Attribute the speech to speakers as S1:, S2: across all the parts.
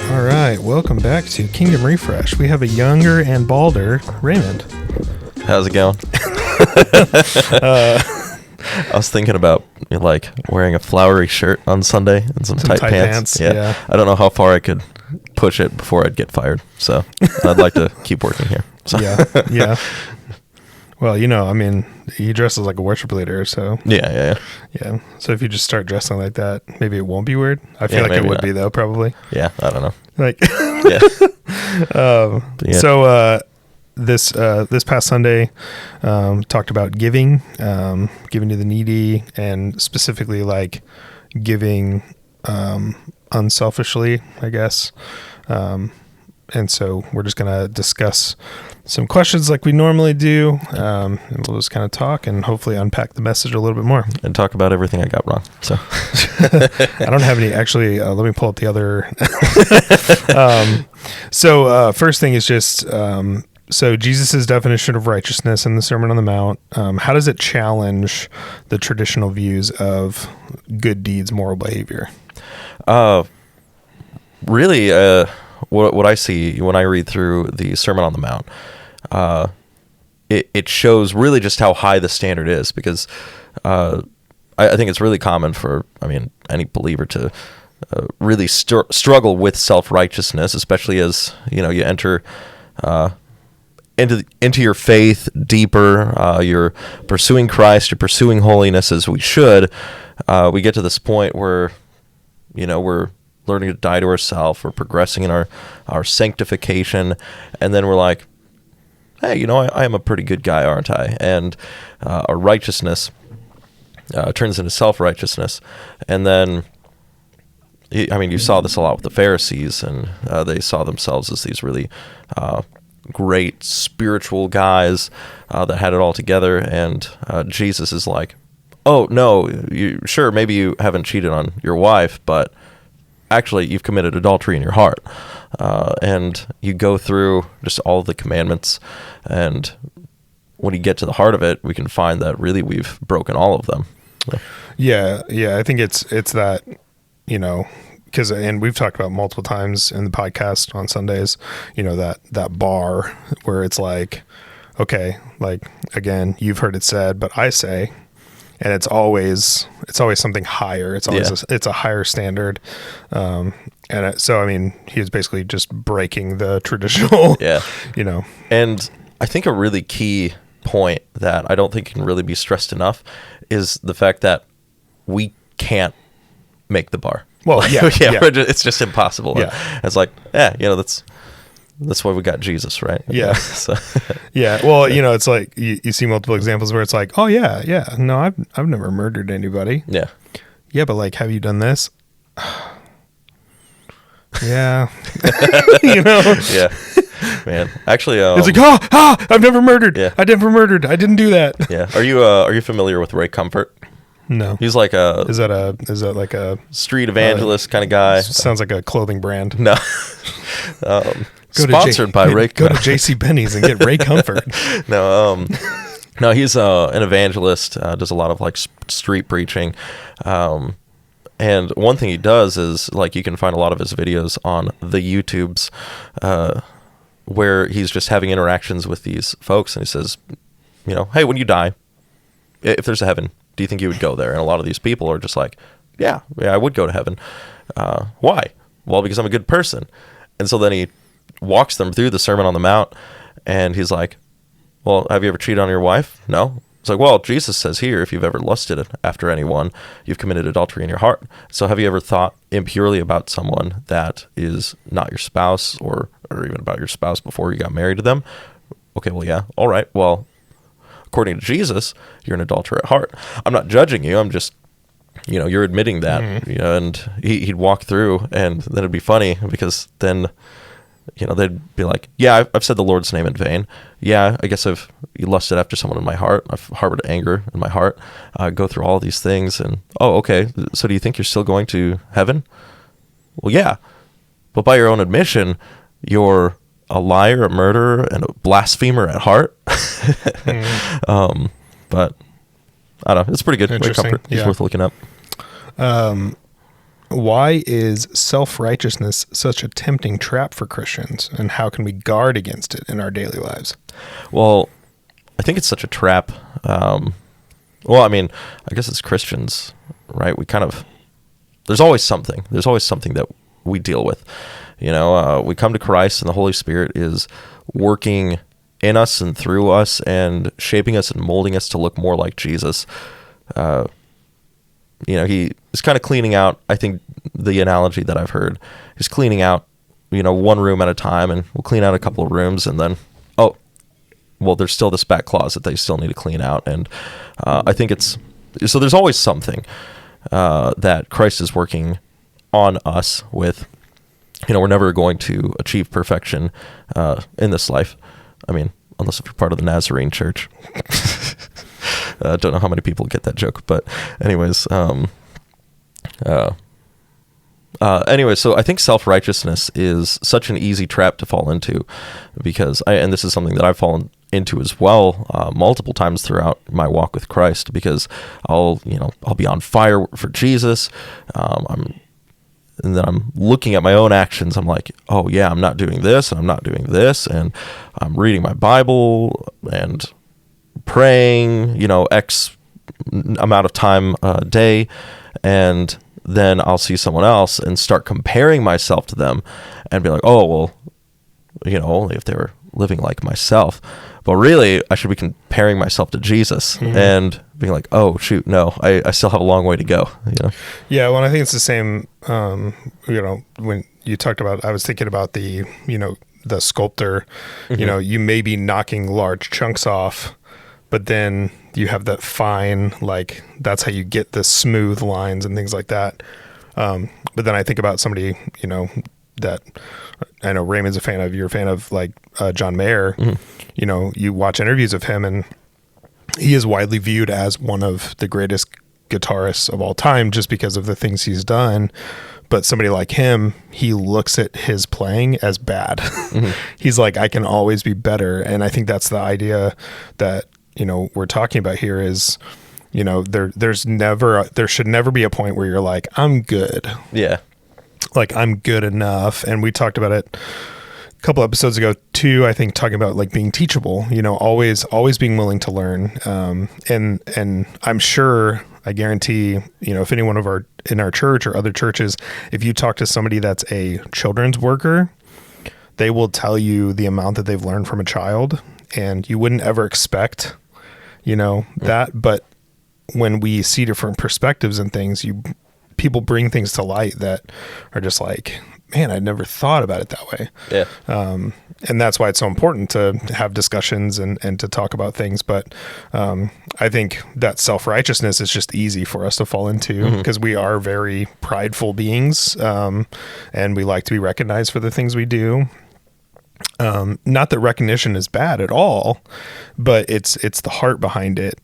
S1: All right, welcome back to Kingdom Refresh. We have a younger and balder Raymond.
S2: How's it going? I was thinking about like wearing a flowery shirt on Sunday and some tight pants.
S1: Yeah.
S2: I don't know how far I could push it before I'd get fired. So I'd like to keep working here. So.
S1: Yeah. Well, you dress as like a worship leader, so
S2: Yeah.
S1: So if you just start dressing like that, maybe it won't be weird. I feel like it would be though, probably.
S2: Yeah, I don't know.
S1: Like,
S2: Yeah.
S1: So this past Sunday, talked about giving to the needy, and specifically like giving unselfishly, I guess. And so we're just going to discuss some questions like we normally do. And we'll just kind of talk and hopefully unpack the message a little bit more.
S2: And talk about everything I got wrong. So
S1: I don't have any, actually, let me pull up the other. First thing is just, so Jesus' definition of righteousness in the Sermon on the Mount, how does it challenge the traditional views of good deeds, moral behavior?
S2: Really, what I see when I read through the Sermon on the Mount, it shows really just how high the standard is, because I think it's really common for, any believer to really struggle with self-righteousness, especially as, you enter into your faith deeper, you're pursuing Christ, you're pursuing holiness as we should. We get to this point where, we're learning to die to ourselves, we're progressing in our sanctification, and then we're like, hey, I am a pretty good guy, aren't I? And our righteousness turns into self-righteousness. And then, you saw this a lot with the Pharisees, and they saw themselves as these really great spiritual guys that had it all together, and Jesus is like, oh, no, maybe you haven't cheated on your wife, but actually you've committed adultery in your heart. And you go through just all of the commandments, and when you get to the heart of it, we can find that really we've broken all of them.
S1: Yeah, I think it's that, because, and we've talked about multiple times in the podcast on Sundays, that bar where it's like, okay, like, again, you've heard it said, but I say, and it's always something higher. It's always it's a higher standard. So he was basically just breaking the traditional,
S2: And I think a really key point that I don't think can really be stressed enough is the fact that we can't make the bar.
S1: Well,
S2: it's just impossible.
S1: Yeah.
S2: It's like, that's why we got Jesus, right?
S1: Yeah.
S2: So.
S1: Yeah. Well, it's like you see multiple examples where it's like, oh yeah. No, I've never murdered anybody.
S2: Yeah.
S1: Yeah, but like, have you done this? Yeah.
S2: Yeah. Man, actually,
S1: it's like, I've never murdered.
S2: Yeah.
S1: I never murdered. I didn't do that.
S2: Yeah. Are you familiar with Ray Comfort?
S1: No.
S2: He's like
S1: is that like a
S2: street evangelist kind of guy?
S1: Sounds like a clothing brand.
S2: No. Sponsored by Ray.
S1: Go to JCPenney's and get Ray Comfort.
S2: No, he's an evangelist. Does a lot of like street preaching, and one thing he does is like you can find a lot of his videos on the YouTubes, where he's just having interactions with these folks, and he says, hey, when you die, if there's a heaven, do you think you would go there? And a lot of these people are just like, yeah, I would go to heaven. Why? Well, because I'm a good person. And so then he walks them through the Sermon on the Mount, and he's like, well, have you ever cheated on your wife? No. It's like, well, Jesus says here, if you've ever lusted after anyone, you've committed adultery in your heart. So have you ever thought impurely about someone that is not your spouse, or even about your spouse before you got married to them? Okay, well, yeah. All right. Well, according to Jesus, you're an adulterer at heart. I'm not judging you. I'm just, you're admitting that.
S1: Mm-hmm.
S2: And he'd walk through, and then it'd be funny because then, they'd be like, yeah, I've said the Lord's name in vain. Yeah, I guess I've lusted after someone in my heart. I've harbored anger in my heart. Go through all these things. And, oh, okay. So do you think you're still going to heaven? Well, yeah. But by your own admission, you're a liar, a murderer, and a blasphemer at heart. But I don't know. It's pretty good. Ray Comfort. He's worth looking up.
S1: why is self-righteousness such a tempting trap for Christians, and how can we guard against it in our daily lives?
S2: Well, I think it's such a trap. Well, I mean, I guess as Christians, right? There's always something that we deal with. We come to Christ, and the Holy Spirit is working in us and through us and shaping us and molding us to look more like Jesus. He is kind of cleaning out, I think the analogy that I've heard is cleaning out, one room at a time, and we'll clean out a couple of rooms, and then, there's still this back closet that you still need to clean out. And I think so there's always something that Christ is working on us with. We're never going to achieve perfection in this life. I mean, unless if you're part of the Nazarene church. I don't know how many people get that joke, but anyways, so I think self-righteousness is such an easy trap to fall into, because and this is something that I've fallen into as well, multiple times throughout my walk with Christ, because I'll be on fire for Jesus. And then I'm looking at my own actions. I'm like, oh yeah, I'm not doing this, and I'm not doing this, and I'm reading my Bible and praying, X amount of time a day, and then I'll see someone else and start comparing myself to them and be like, oh, well, only if they were living like myself. But really, I should be comparing myself to Jesus and being like, oh, shoot, no, I still have a long way to go.
S1: Yeah, well, I think it's the same, when you talked about, I was thinking about the sculptor, you may be knocking large chunks off, but then you have that fine, like, that's how you get the smooth lines and things like that. But then I think about somebody, that I know Raymond's a fan of, you're a fan of, like John Mayer. You watch interviews of him, and he is widely viewed as one of the greatest guitarists of all time just because of the things he's done. But somebody like him, he looks at his playing as bad. He's like, I can always be better. And I think that's the idea that, we're talking about here is, there should never be a point where you're like, I'm good.
S2: Yeah.
S1: Like, I'm good enough. And we talked about it a couple episodes ago too, I think, talking about like being teachable, always being willing to learn. And I'm sure, I guarantee, if anyone in our church or other churches, if you talk to somebody that's a children's worker, they will tell you the amount that they've learned from a child, and you wouldn't ever expect, that. But when we see different perspectives and things, people bring things to light that are just like, man, I never thought about it that way.
S2: Yeah.
S1: And that's why it's so important to have discussions and to talk about things. But I think that self-righteousness is just easy for us to fall into because we are very prideful beings, and we like to be recognized for the things we do. Not that recognition is bad at all, but it's the heart behind it.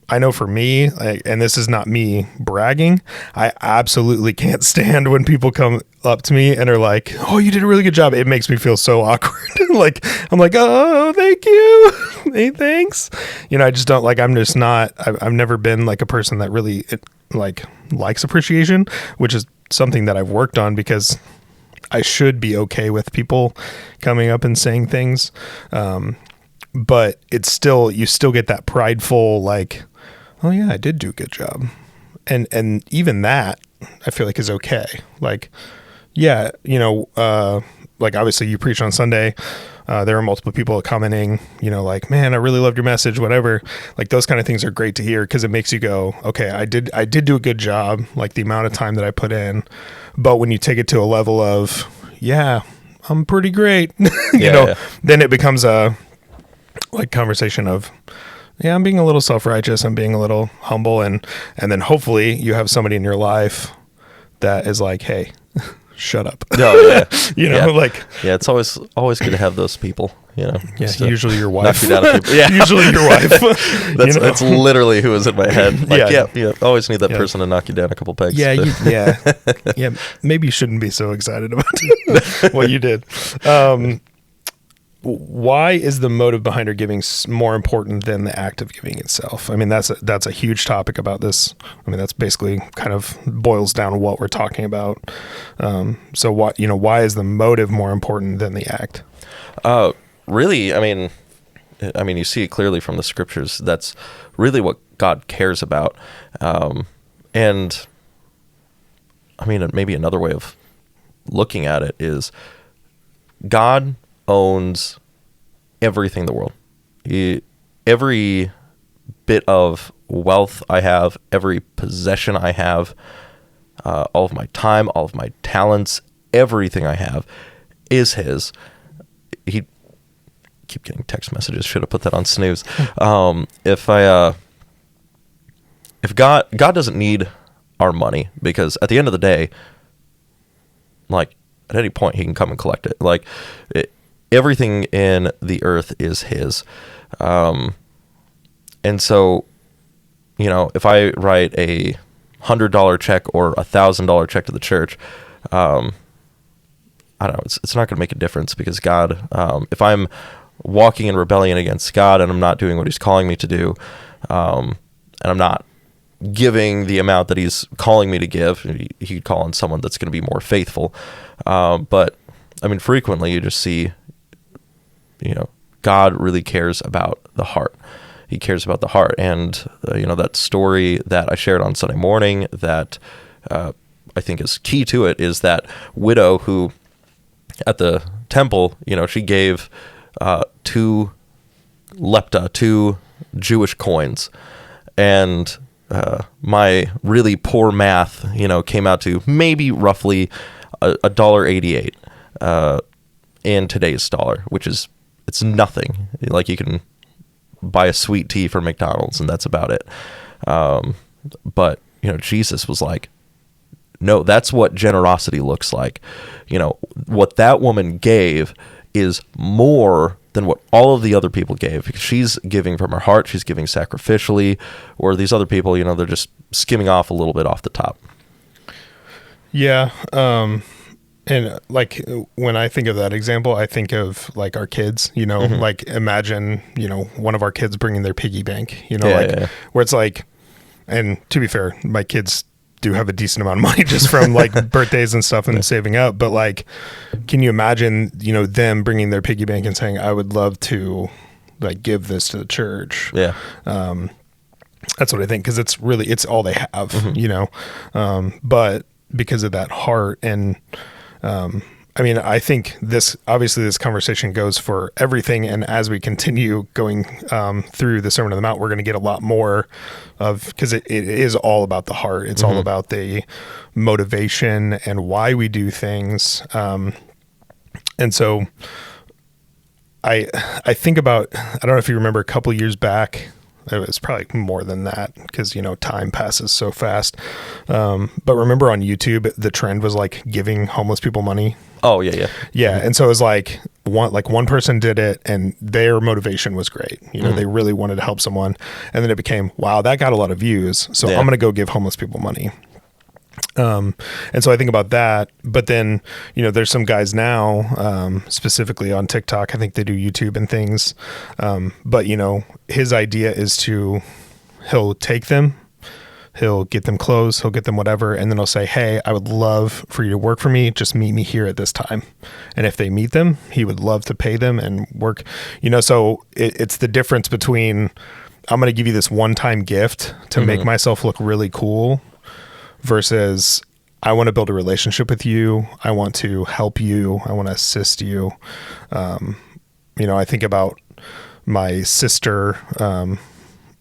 S1: I know for me, and this is not me bragging, I absolutely can't stand when people come up to me and are like, oh, you did a really good job. It makes me feel so awkward. Like, I'm like, oh, thank you. Hey, thanks. I just don't like, I'm just not, I've never been like a person that really likes appreciation, which is something that I've worked on because I should be okay with people coming up and saying things. But it's still, you still get that prideful, like, oh yeah, I did do a good job. And even that I feel like is okay. Like, yeah, like obviously you preach on Sunday. There are multiple people commenting, like, man, I really loved your message, whatever. Like those kind of things are great to hear because it makes you go, okay, I did do a good job, like the amount of time that I put in. But when you take it to a level of, yeah, I'm pretty great, then it becomes a like conversation of, yeah, I'm being a little self-righteous, I'm being a little humble, and then hopefully you have somebody in your life that is like, hey, shut up.
S2: Oh, yeah.
S1: Like,
S2: yeah, it's always good to have those people,
S1: Yeah, usually your wife.
S2: Knock you down a people. Yeah.
S1: Usually your wife.
S2: That's literally who was in my head. Like, yeah, always need that person to knock you down a couple pegs.
S1: Yeah, yeah. Maybe you shouldn't be so excited about what you did. why is the motive behind our giving more important than the act of giving itself? I mean, that's a huge topic about this. I mean, that's basically kind of boils down to what we're talking about. So why is the motive more important than the act?
S2: Really, I mean, you see it clearly from the scriptures. That's really what God cares about. And I mean, maybe another way of looking at it is God owns everything in the world. Every bit of wealth I have, every possession I have, all of my time, all of my talents, everything I have is his. He keep getting text messages. Should have put that on snooze. If God doesn't need our money, because at the end of the day, like at any point he can come and collect it. Like everything in the earth is his. And so, if I write a $100 check or $1,000 check to the church, I don't know, it's not going to make a difference, because God, if I'm walking in rebellion against God and I'm not doing what he's calling me to do, and I'm not giving the amount that he's calling me to give, he could call on someone that's going to be more faithful. But I mean, frequently you just see, God really cares about the heart. He cares about the heart. And, that story that I shared on Sunday morning that I think is key to it is that widow who at the temple, she gave 2 lepta, 2 Jewish coins. And my really poor math, came out to maybe roughly $1.88 in today's dollar, which is, it's nothing. Like you can buy a sweet tea from McDonald's and that's about it. But Jesus was like, no, that's what generosity looks like. What that woman gave is more than what all of the other people gave, because she's giving from her heart, she's giving sacrificially, or these other people, they're just skimming off a little bit off the top.
S1: Yeah. And like when I think of that example, I think of like our kids, like imagine, one of our kids bringing their piggy bank, where it's like, and to be fair, my kids do have a decent amount of money just from like birthdays and stuff and saving up. But like, can you imagine, them bringing their piggy bank and saying, I would love to like give this to the church.
S2: Yeah.
S1: That's what I think. 'Cause it's all they have, but because of that heart and, I mean, I think this conversation goes for everything. And as we continue going through the Sermon on the Mount, we're going to get a lot more of, because it is all about the heart. It's all about the motivation and why we do things. And so I think about, I don't know if you remember a couple years back, it was probably more than that because, time passes so fast. But remember on YouTube, the trend was like giving homeless people money.
S2: Oh, yeah.
S1: Yeah. And so it was like one person did it and their motivation was great. They really wanted to help someone. And then it became, wow, that got a lot of views. So I'm going to go give homeless people money. And so I think about that, but then, there's some guys now, specifically on TikTok, I think they do YouTube and things. But his idea is he'll take them, he'll get them clothes, he'll get them whatever. And then he'll say, hey, I would love for you to work for me. Just meet me here at this time. And if they meet them, he would love to pay them and work, so it's the difference between, I'm going to give you this one-time gift to make myself look really cool, versus I want to build a relationship with you. I want to help you. I want to assist you. I think about my sister,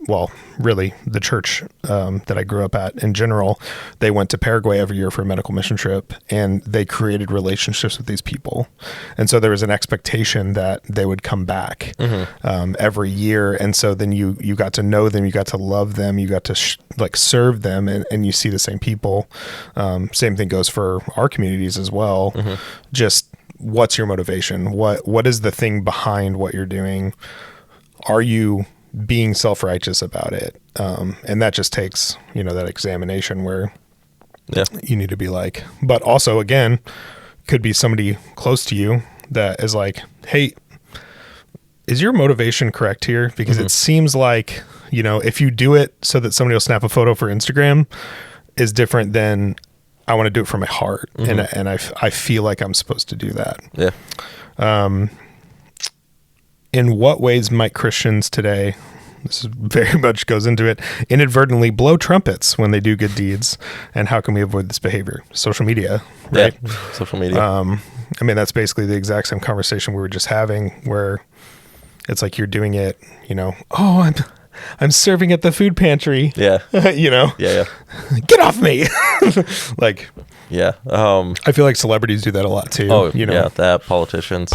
S1: well, really the church that I grew up at in general. They went to Paraguay every year for a medical mission trip, and they created relationships with these people. And so there was an expectation that they would come back every year. And so then you got to know them, you got to love them, you got to serve them, and you see the same people. Same thing goes for our communities as well. Just what's your motivation? What is the thing behind what you're doing? Are you being self-righteous about it? And that just takes, that examination where you need to be like, but also again, could be somebody close to you that is like, hey, is your motivation correct here? Because it seems like, you know, if you do it so that somebody will snap a photo for Instagram is different than I want to do it from my heart. And I feel like I'm supposed to do that.
S2: Yeah.
S1: In what ways might Christians today, this is very much goes into it, inadvertently blow trumpets when they do good deeds? And how can we avoid this behavior? Social media, right?
S2: Yeah. Social media.
S1: I mean, that's basically the exact same conversation we were just having, where it's like you're doing it, you know, oh, I'm serving at the food pantry.
S2: Yeah.
S1: You know?
S2: Yeah.
S1: Get off me. Like,
S2: Yeah.
S1: I feel like celebrities do that a lot too.
S2: Oh,
S1: you know?
S2: yeah. That politicians.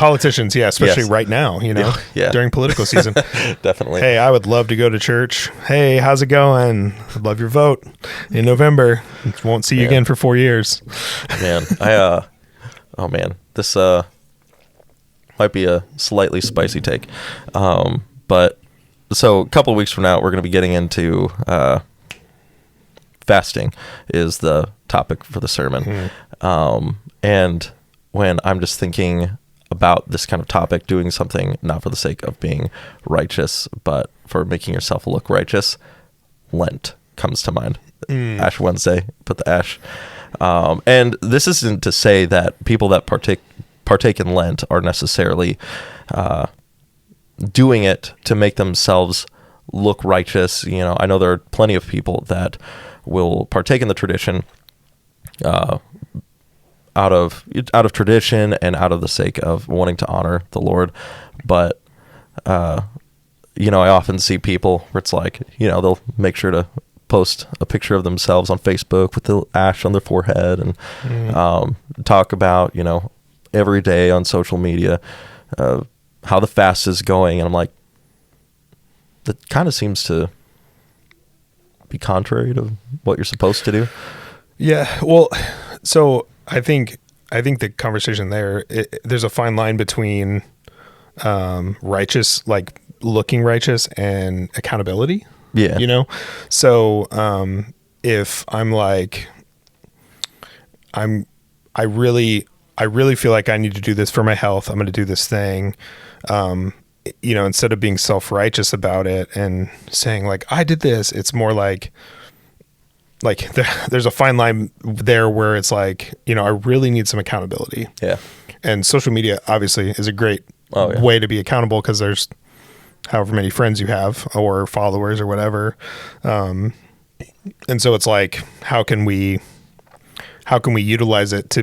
S1: Yeah, especially
S2: Yes.
S1: right now, you know,
S2: Yeah.
S1: during political season.
S2: Definitely.
S1: Hey, I would love to go to church. Hey, how's it going? I'd love your vote in November. Won't see you again for 4 years.
S2: Man, oh man, this might be a slightly spicy take, but so a couple of weeks from now we're going to be getting into fasting is the topic for the sermon. And when I'm just thinking about this kind of topic, doing something not for the sake of being righteous but for making yourself look righteous, Lent comes to mind. Ash Wednesday, put the ash. And this isn't to say that people that partake in Lent are necessarily doing it to make themselves look righteous. You know, I know there are plenty of people that will partake in the tradition out of tradition and out of the sake of wanting to honor the Lord. But you know, I often see people where it's like, you know, they'll make sure to post a picture of themselves on Facebook with the ash on their forehead and talk about, you know, every day on social media how the fast is going. And I'm like, that kind of seems to be contrary to what you're supposed to do.
S1: Yeah. Well, so I think the conversation there, there's a fine line between righteous, like looking righteous, and accountability.
S2: Yeah.
S1: You know? So if I'm like, I really feel like I need to do this for my health, I'm going to do this thing. You know, instead of being self-righteous about it and saying like, I did this, it's more like there's a fine line there where it's like, you know, I really need some accountability.
S2: Yeah. And
S1: social media obviously is a great way to be accountable, because there's however many friends you have or followers or whatever. And so it's like, how can we utilize it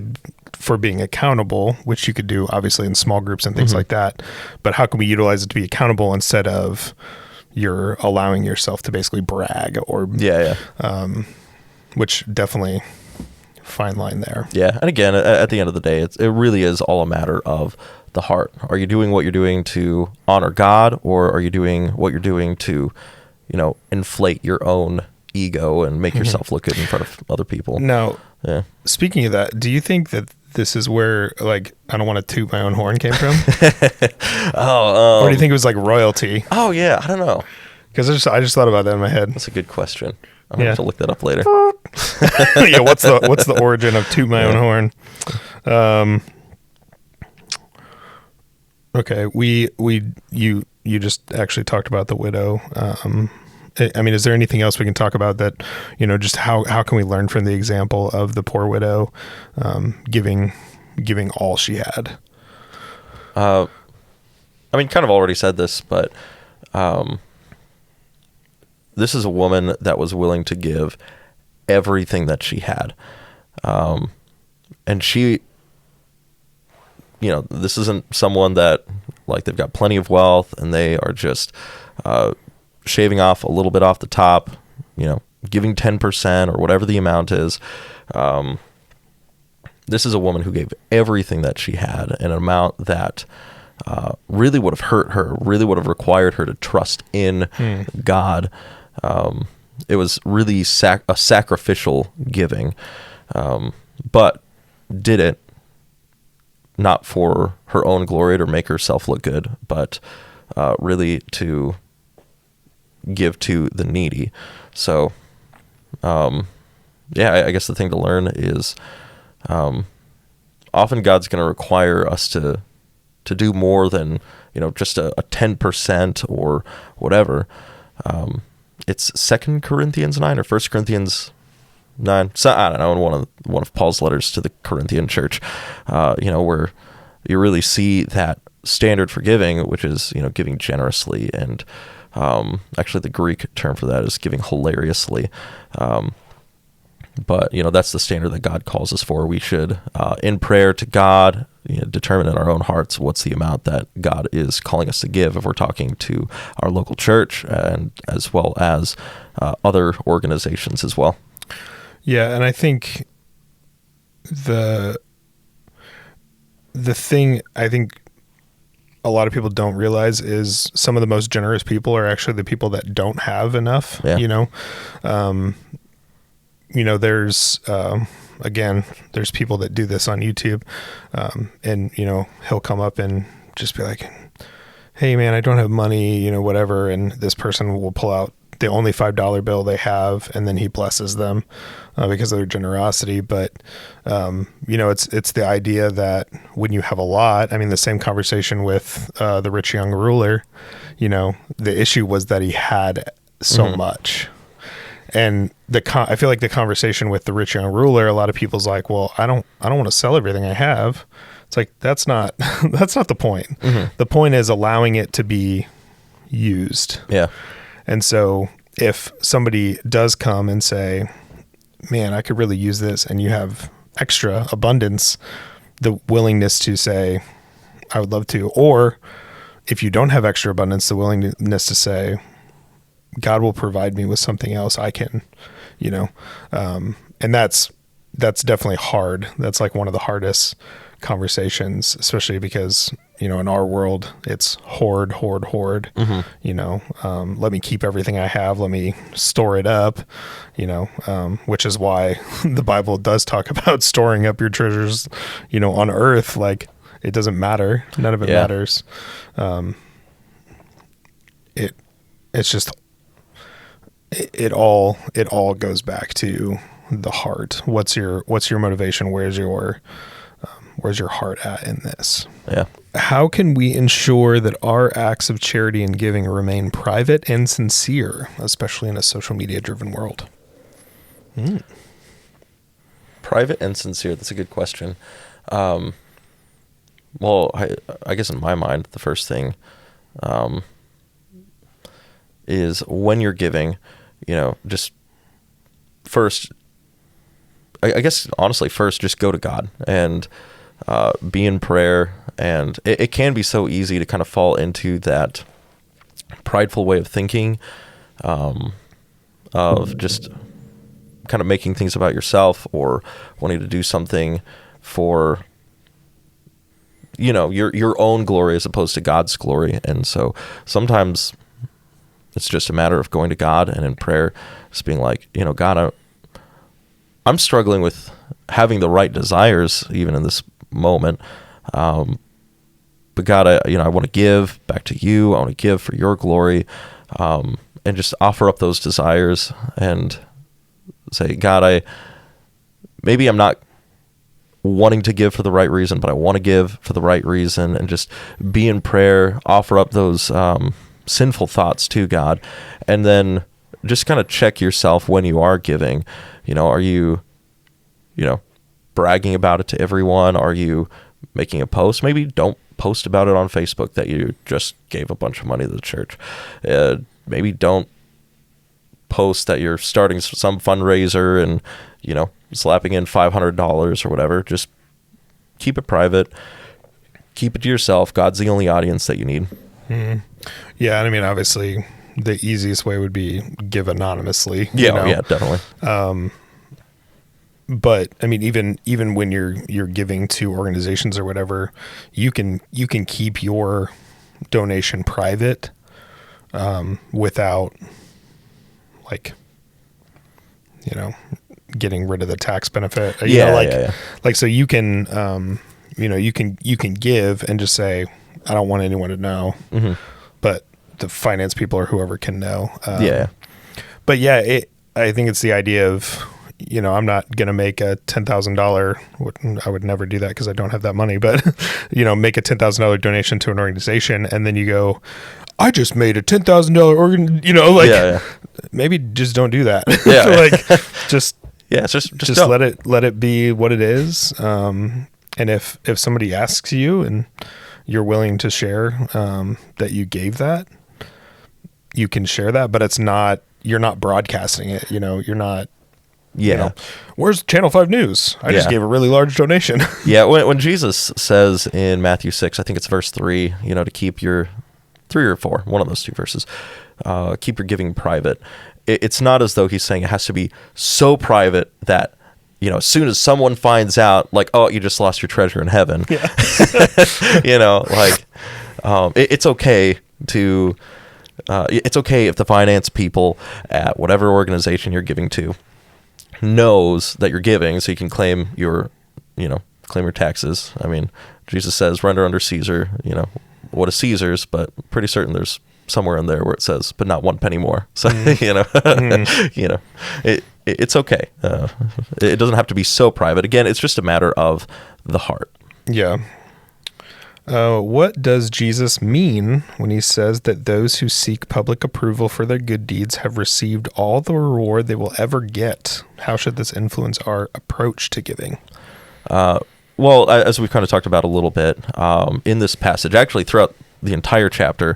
S1: for being accountable, which you could do obviously in small groups and things like that. But how can we utilize it to be accountable instead of you're allowing yourself to basically brag or, which definitely fine line there.
S2: Yeah. And again, at the end of the day, it really is all a matter of the heart. Are you doing what you're doing to honor God, or are you doing what you're doing to, you know, inflate your own ego and make yourself look good in front of other people?
S1: Now, speaking of that, do you think that this is where, like, I don't want to toot my own horn came from? Or do you think it was like royalty?
S2: Oh yeah, I don't know.
S1: Because I just thought about that in my head.
S2: That's a good question. I'm gonna have to look that up later.
S1: Yeah, what's the origin of toot my own horn? Okay, you just actually talked about the widow. I mean, is there anything else we can talk about that, you know, just how can we learn from the example of the poor widow giving all she had?
S2: I mean, kind of already said this, but this is a woman that was willing to give everything that she had. And she, you know, this isn't someone that, like, they've got plenty of wealth and they are just shaving off a little bit off the top, you know, giving 10% or whatever the amount is. This is a woman who gave everything that she had, an amount that really would have hurt her, really would have required her to trust in God. It was really a sacrificial giving, but did it not for her own glory to make herself look good, but really to give to the needy. So, I guess the thing to learn is often God's going to require us to to do more than, just a 10% or whatever. It's 2 Corinthians 9 or 1 Corinthians 9. So I don't know, in one of Paul's letters to the Corinthian church, where you really see that standard for giving, which is, giving generously. And actually the Greek term for that is giving hilariously. But, that's the standard that God calls us for. We should, in prayer to God, determine in our own hearts what's the amount that God is calling us to give if we're talking to our local church, and as well as other organizations as well.
S1: Yeah, and I think the thing I think a lot of people don't realize is some of the most generous people are actually the people that don't have enough.
S2: Yeah.
S1: There's again, there's people that do this on YouTube, and he'll come up and just be like, "Hey man, I don't have money," whatever, and this person will pull out the only $5 bill they have, and then he blesses them because of their generosity. But it's the idea that when you have a lot, I mean, the same conversation with the rich young ruler, the issue was that he had so much. And I feel like the conversation with the rich young ruler, a lot of people's like, well, I don't want to sell everything I have. It's like, that's not the point. The point is allowing it to be used.
S2: Yeah.
S1: And so if somebody does come and say, man, I could really use this, and you have extra abundance, the willingness to say, I would love to. Or if you don't have extra abundance, the willingness to say, God will provide me with something else I can, and that's definitely hard. That's like one of the hardest conversations, especially because, in our world, it's hoard. Let me keep everything I have. Let me store it up, which is why the Bible does talk about storing up your treasures, on earth. Like, it doesn't matter. None of it matters. It's just, it all goes back to the heart. What's your motivation? Where's your heart at in this?
S2: Yeah.
S1: How can we ensure that our acts of charity and giving remain private and sincere, especially in a social media driven world?
S2: Private and sincere. That's a good question. Well, I guess in my mind, the first thing is when you're giving, just first, I guess honestly, first just go to God and be in prayer. And it can be so easy to kind of fall into that prideful way of thinking, of just kind of making things about yourself or wanting to do something for, your own glory as opposed to God's glory. And so sometimes it's just a matter of going to God and in prayer, just being like, God, I'm struggling with having the right desires even in this moment. But God, I want to give back to you. I want to give for your glory, and just offer up those desires and say, God, maybe I'm not wanting to give for the right reason, but I want to give for the right reason, and just be in prayer, offer up those sinful thoughts to God, and then just kind of check yourself when you are giving. Are you, bragging about it to everyone? Are you making a post? Maybe don't post about it on Facebook that you just gave a bunch of money to the church. Maybe don't post that you're starting some fundraiser and, slapping in $500 or whatever. Just keep it private. Keep it to yourself. God's the only audience that you need.
S1: Mm-hmm. Yeah, and I mean, obviously, the easiest way would be give anonymously.
S2: Yeah, definitely.
S1: But I mean, even when you're giving to organizations or whatever, you can keep your donation private, without, like, getting rid of the tax benefit. Like, so you can, you can give and just say, I don't want anyone to know, but the finance people or whoever can know. But yeah, I think it's the idea of, I'm not going to make a $10,000. I would never do that because I don't have that money, but, make a $10,000 donation to an organization. And then you go, I just made a $10,000 maybe just don't do that. Just
S2: don't.
S1: let it be what it is. And if somebody asks you and you're willing to share, that you gave that, you can share that, but you're not broadcasting it. You're not, where's Channel 5 News? I just gave a really large donation.
S2: When Jesus says in Matthew 6, I think it's verse 3, to keep your 3 or 4, one of those 2 verses, keep your giving private. It's not as though he's saying it has to be so private that, as soon as someone finds out, like, oh, you just lost your treasure in heaven. Yeah. It's okay to, it's okay if the finance people at whatever organization you're giving to knows that you're giving, so you can claim your taxes. I mean, Jesus says, render under Caesar, what is Caesar's, but pretty certain there's somewhere in there where it says, but not 1 penny more. So, it's okay. It doesn't have to be so private. Again, it's just a matter of the heart.
S1: Yeah. What does Jesus mean when he says that those who seek public approval for their good deeds have received all the reward they will ever get? How should this influence our approach to giving?
S2: Well, as we've kind of talked about a little bit, in this passage, actually throughout the entire chapter,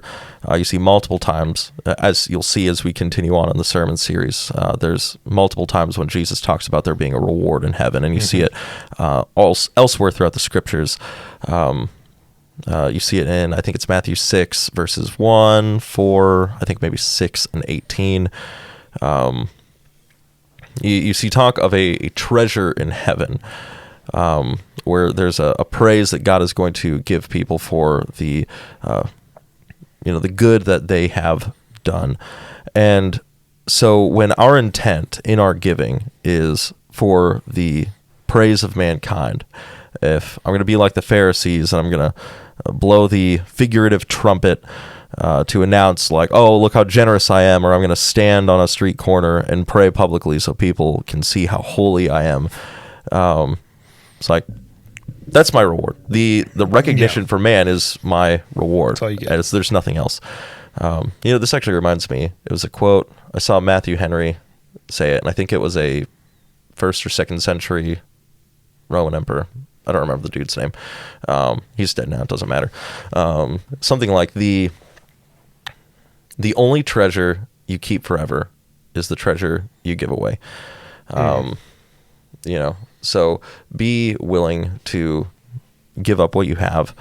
S2: you see multiple times, as you'll see as we continue on in the sermon series, there's multiple times when Jesus talks about there being a reward in heaven, and you see it elsewhere throughout the scriptures. You see it in, I think it's Matthew 6, verses 1, 4, I think maybe 6 and 18. You see talk of a treasure in heaven, where there's a praise that God is going to give people for the the good that they have done. And so when our intent in our giving is for the praise of mankind, if I'm going to be like the Pharisees and I'm going to blow the figurative trumpet to announce, like, oh, look how generous I am, or I'm going to stand on a street corner and pray publicly so people can see how holy I am, it's like, that's my reward. The recognition for man is my reward.
S1: That's all you get.
S2: There's nothing else. This actually reminds me, it was a quote, I saw Matthew Henry say it, and I think it was a 1st or 2nd century Roman emperor. I don't remember the dude's name. He's dead now. It doesn't matter. Something like the only treasure you keep forever is the treasure you give away. So be willing to give up what you have.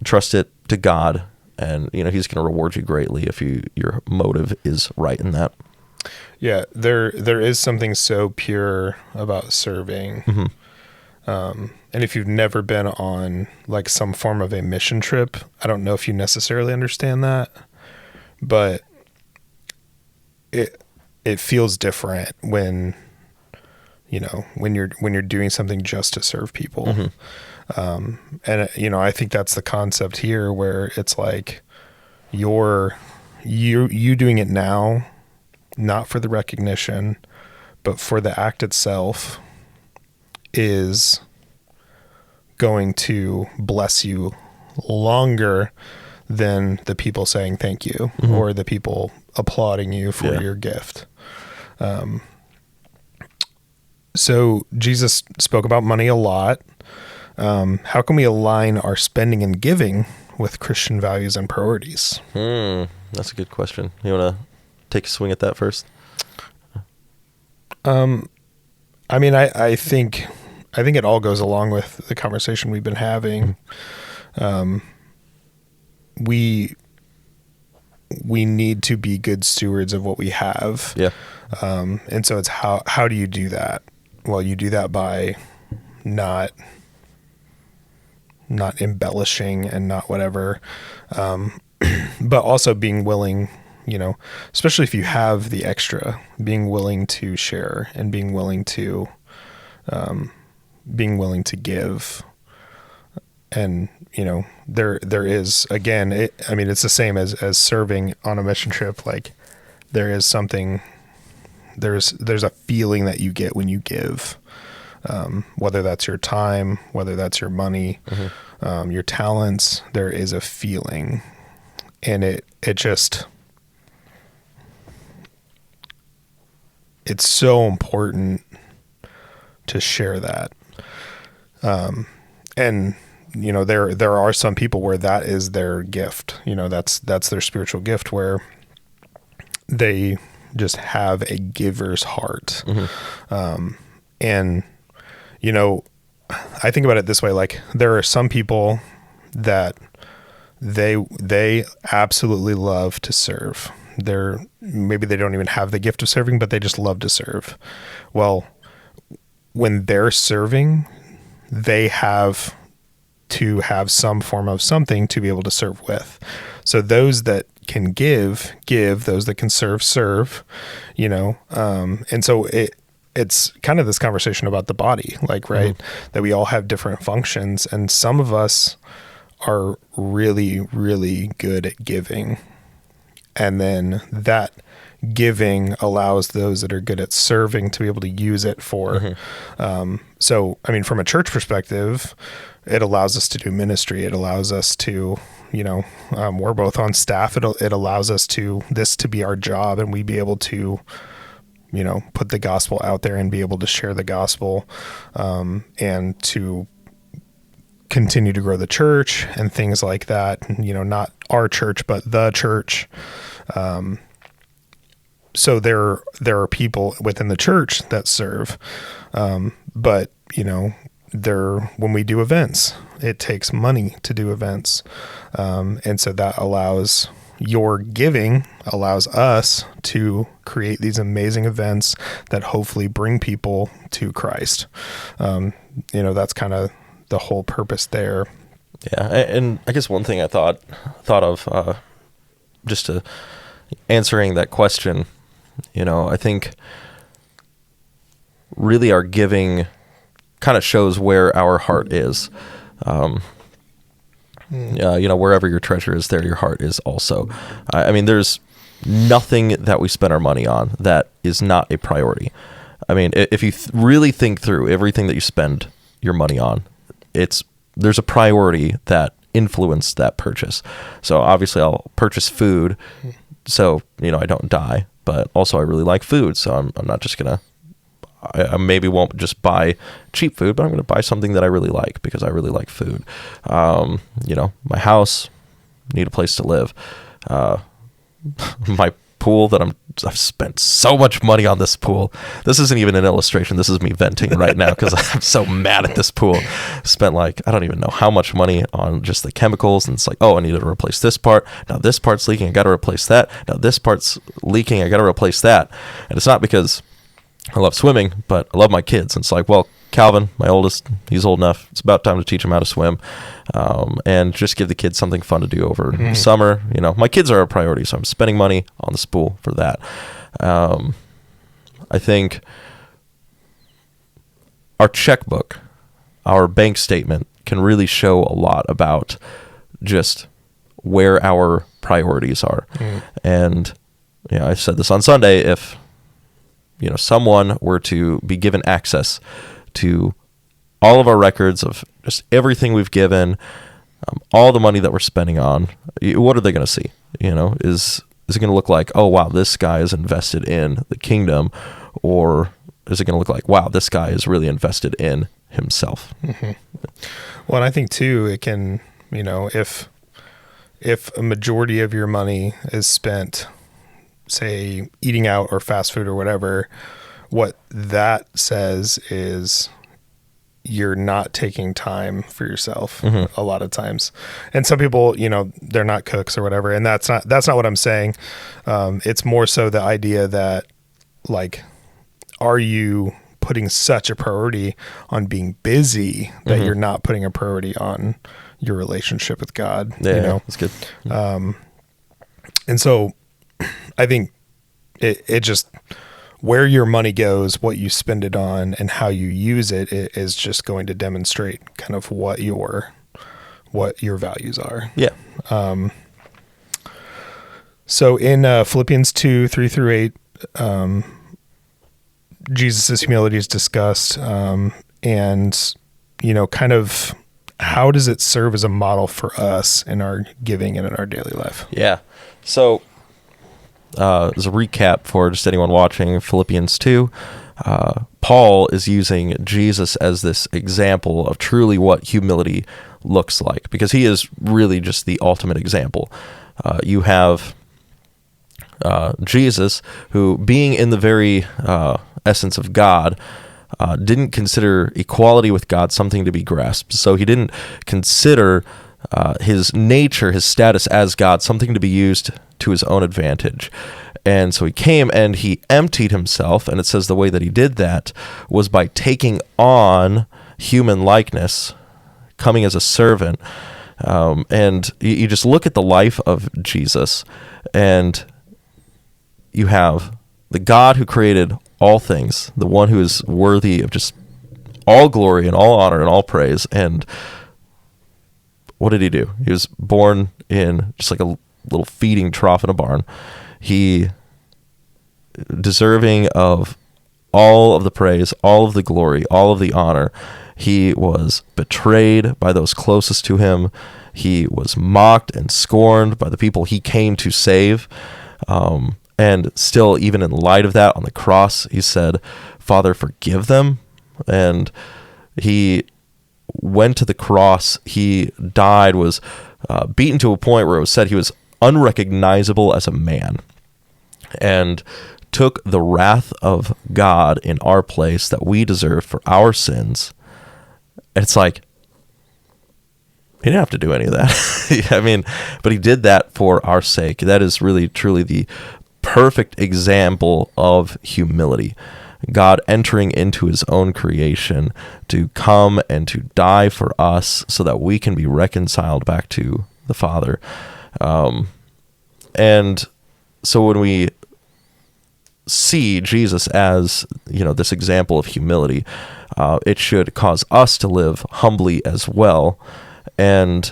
S2: Trust it to God, and He's going to reward you greatly if your motive is right in that.
S1: Yeah, there is something so pure about serving.
S2: Mm-hmm.
S1: And if you've never been on like some form of a mission trip, I don't know if you necessarily understand that, but it feels different when you're doing something just to serve people. Mm-hmm. And I think that's the concept here, where it's like you doing it now, not for the recognition, but for the act itself, is going to bless you longer than the people saying thank you, mm-hmm. or the people applauding you for your gift. So Jesus spoke about money a lot. How can we align our spending and giving with Christian values and priorities?
S2: That's a good question. You want to take a swing at that first?
S1: I think it all goes along with the conversation we've been having. We need to be good stewards of what we have.
S2: Yeah.
S1: And so it's how do you do that? Well, you do that by not embellishing and not whatever, but also being willing, especially if you have the extra, being willing to share and being willing to give. And, there is, again, it's the same as serving on a mission trip. Like, there is something there's a feeling that you get when you give, whether that's your time, whether that's your money, your talents. There is a feeling, and it just, it's so important to share that. And there are some people where that is their gift. That's their spiritual gift, where they just have a giver's heart. And I think about it this way, like there are some people that they absolutely love to serve. Maybe they don't even have the gift of serving, but they just love to serve. Well, when they're serving, they have to have some form of something to be able to serve with. So those that can give, those that can serve, and so it's kind of this conversation about the body, like, right, that we all have different functions, and some of us are really, really good at giving. And then that giving allows those that are good at serving to be able to use it for, so, I mean, from a church perspective, it allows us to do ministry. It allows us to, we're both on staff. It allows us to be our job, and we be able to, put the gospel out there and be able to share the gospel, and to continue to grow the church and things like that. Not our church, but the church. So there are people within the church that serve, but when we do events, it takes money to do events, and so that allows your giving allows us to create these amazing events that hopefully bring people to Christ. That's kind of the whole purpose there.
S2: Yeah, and I guess one thing I thought of, just to answering that question, I think really our giving kind of shows where our heart is. Wherever your treasure is, there your heart is also. I mean, there's nothing that we spend our money on that is not a priority. I mean, if you really think through everything that you spend your money on, there's a priority that influenced that purchase. So obviously I'll purchase food so, I don't die, but also I really like food. So I'm not just going to, I maybe won't just buy cheap food, but I'm going to buy something that I really like because I really like food. My house, need a place to live. My pool that I've spent so much money on this pool. This isn't even an illustration. This is me venting right now because I'm so mad at this pool. Spent I don't even know how much money on just the chemicals. And it's like, oh, I need to replace this part. Now this part's leaking. I got to replace that. Now this part's leaking. I got to replace that. And it's not because I love swimming, but I love my kids. And it's like, well, Calvin, my oldest, he's old enough. It's about time to teach him how to swim, and just give the kids something fun to do over the summer. My kids are a priority, so I'm spending money on the pool for that. I think our checkbook, our bank statement can really show a lot about just where our priorities are. And, I said this on Sunday, if someone were to be given access to all of our records of just everything we've given, all the money that we're spending on, what are they going to see? Is it going to look like, oh, wow, this guy is invested in the kingdom? Or is it going to look like, wow, this guy is really invested in himself?
S1: Well, and I think too, it can, if a majority of your money is spent, say, eating out or fast food or whatever, what that says is you're not taking time for yourself a lot of times. And some people, they're not cooks or whatever. And that's not what I'm saying. It's more so the idea that, are you putting such a priority on being busy that you're not putting a priority on your relationship with God?
S2: Yeah, that's good.
S1: And so I think it just, where your money goes, what you spend it on, and how you use it is just going to demonstrate kind of what your values are.
S2: Yeah.
S1: So in Philippians 2:3-8, Jesus's humility is discussed, and kind of how does it serve as a model for us in our giving and in our daily life?
S2: Yeah. So, as a recap for just anyone watching, Philippians 2, Paul is using Jesus as this example of truly what humility looks like, because he is really just the ultimate example. You have Jesus, who, being in the very essence of God, didn't consider equality with God something to be grasped. So he didn't consider his nature, his status as God, something to be used to his own advantage. And so he came and he emptied himself, and it says the way that he did that was by taking on human likeness, coming as a servant. And you just look at the life of Jesus, and you have the God who created all things, the one who is worthy of just all glory and all honor and all praise. And what did he do? He was born in just like a little feeding trough in a barn. He, deserving of all of the praise, all of the glory, all of the honor. He was betrayed by those closest to him. He was mocked and scorned by the people he came to save. And still, even in light of that, on the cross, he said, "Father, forgive them." And he went to the cross. He died, was beaten to a point where it was said he was unrecognizable as a man, and took the wrath of God in our place that we deserve for our sins. And it's like, he didn't have to do any of that. I mean, but he did that for our sake. That is really, truly the perfect example of humility. God entering into his own creation to come and to die for us so that we can be reconciled back to the Father. And so when we see Jesus as, this example of humility, it should cause us to live humbly as well. And,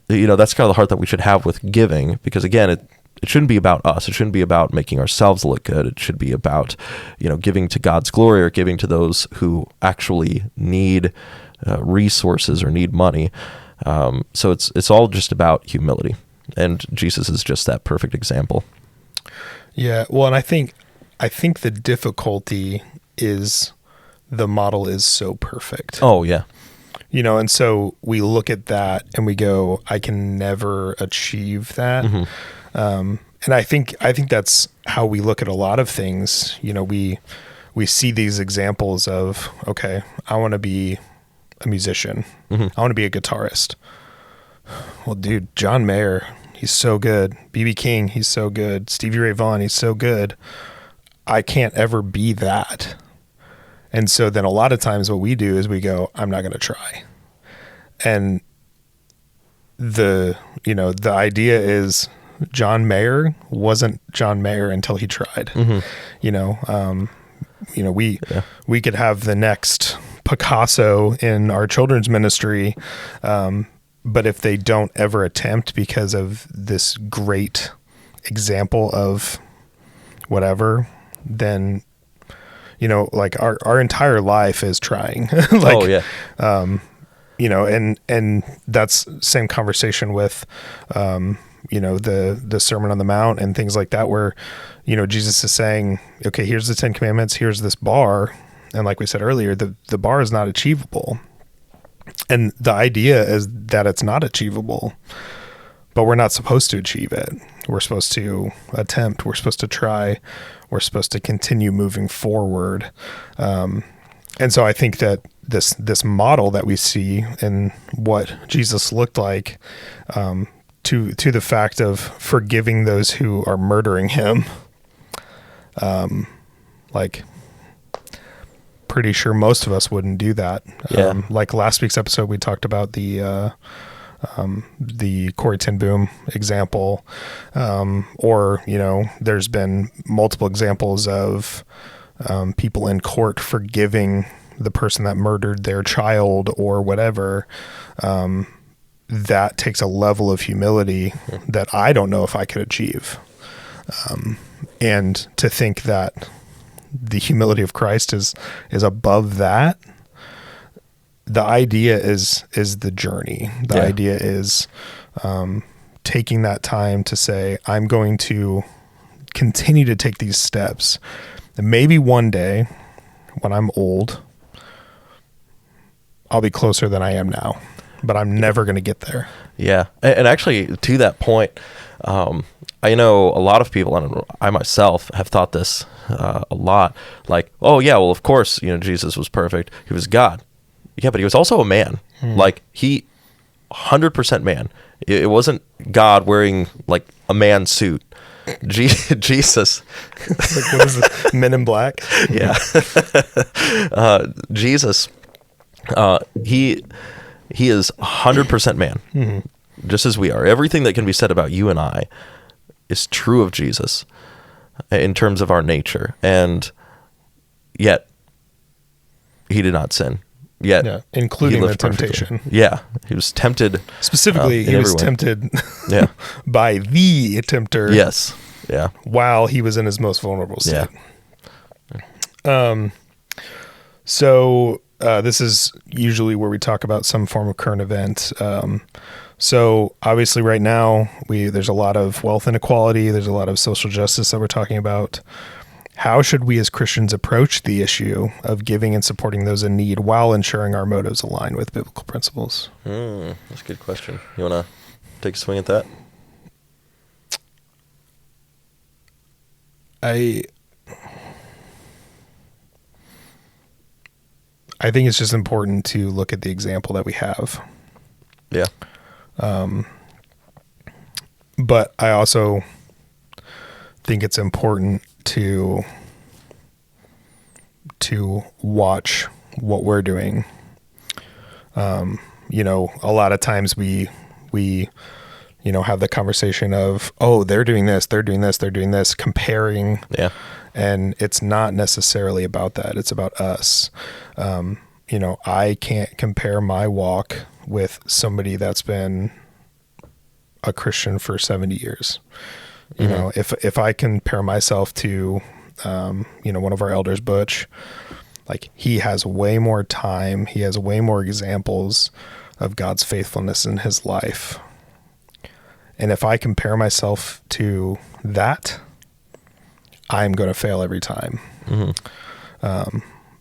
S2: that's kind of the heart that we should have with giving, because again, it shouldn't be about us. It shouldn't be about making ourselves look good. It should be about, giving to God's glory, or giving to those who actually need resources or need money. So it's all just about humility, and Jesus is just that perfect example.
S1: Yeah. Well, and I think the difficulty is the model is so perfect.
S2: Oh yeah.
S1: And so we look at that and we go, I can never achieve that. Mm-hmm. And I think that's how we look at a lot of things. We see these examples of, okay, I want to be a musician. Mm-hmm. I want to be a guitarist. Well, dude, John Mayer, he's so good. B.B. King, he's so good. Stevie Ray Vaughan, he's so good. I can't ever be that. And so then a lot of times what we do is we go, I'm not going to try. And the idea is John Mayer wasn't John Mayer until he tried. Mm-hmm. We could have the next Picasso in our children's ministry, but if they don't ever attempt because of this great example of whatever, then like our entire life is trying. Like,
S2: oh yeah.
S1: And that's same conversation with the Sermon on the Mount and things like that, where Jesus is saying, okay, here's the 10 commandments, here's this bar, and like we said earlier, the bar is not achievable, and the idea is that it's not achievable, but we're not supposed to achieve it. We're supposed to attempt, we're supposed to try, we're supposed to continue moving forward. And so I think that this model that we see in what Jesus looked like, to the fact of forgiving those who are murdering him, like, pretty sure most of us wouldn't do that.
S2: Yeah.
S1: Like last week's episode, we talked about the Corrie ten Boom example, or there's been multiple examples of people in court forgiving the person that murdered their child or whatever. That takes a level of humility that I don't know if I could achieve. And to think that the humility of Christ is above that. The idea is the journey. The idea is taking that time to say, I'm going to continue to take these steps. And maybe one day when I'm old, I'll be closer than I am now, but I'm never going to get there.
S2: Yeah. And actually, to that point, I know a lot of people, and I myself have thought this a lot, like, oh yeah, well, of course, Jesus was perfect. He was God. Yeah, but he was also a man. Like, he 100% man. It wasn't God wearing like a man suit. Jesus.
S1: Like, what is it? Men in Black?
S2: Yeah. Jesus, he is 100% man, just as we are. Everything that can be said about you and I is true of Jesus in terms of our nature. And yet, he did not sin. Yet,
S1: including the temptation.
S2: Yeah, he was tempted.
S1: Specifically, he was tempted by the tempter.
S2: Yes. Yeah.
S1: While he was in his most vulnerable state. Yeah. So this is usually where we talk about some form of current event. So obviously right now there's a lot of wealth inequality. There's a lot of social justice that we're talking about. How should we as Christians approach the issue of giving and supporting those in need while ensuring our motives align with biblical principles?
S2: That's a good question. You want to take a swing at that?
S1: I think it's just important to look at the example that we have.
S2: Yeah.
S1: But I also think it's important to watch what we're doing. A lot of times we have the conversation of, oh, they're doing this, comparing.
S2: Yeah.
S1: And it's not necessarily about that. It's about us. I can't compare my walk with somebody that's been a Christian for 70 years. If I compare myself to, one of our elders, Butch, like, he has way more time. He has way more examples of God's faithfulness in his life. And if I compare myself to that, I'm going to fail every time.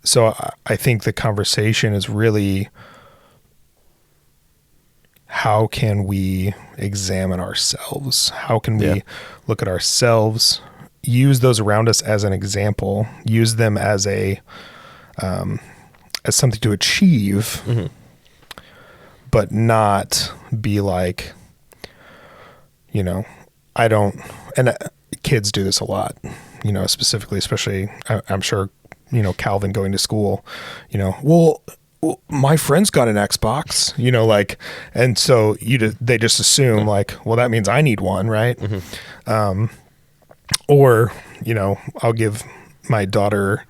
S1: So I think the conversation is really, how can we examine ourselves? How can we look at ourselves, use those around us as an example, use them as as something to achieve, but not be like, I don't, and kids do this a lot, specifically, especially, I'm sure, Calvin going to school, well, my friend's got an Xbox, and so they just assume like, well, that means I need one. Right. Or, I'll give my daughter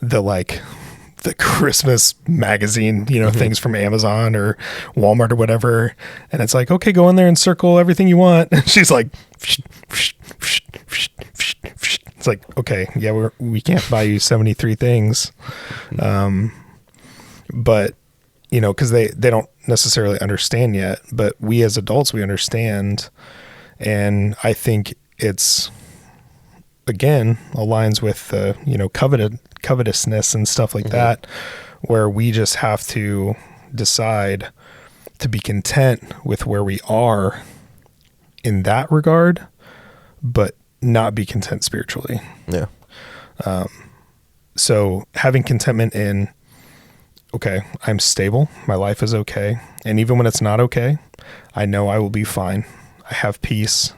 S1: the Christmas magazine, things from Amazon or Walmart or whatever. And it's like, okay, go in there and circle everything you want. And she's like, it's like, okay, yeah, we can't buy you 73 things. But, cause they don't necessarily understand yet, but we as adults, we understand. And I think it's, again, aligns with the, covetousness and stuff like that, where we just have to decide to be content with where we are in that regard, but not be content spiritually.
S2: Yeah.
S1: So having contentment in, okay, I'm stable, my life is okay, and even when it's not okay, I know I will be fine. I have peace.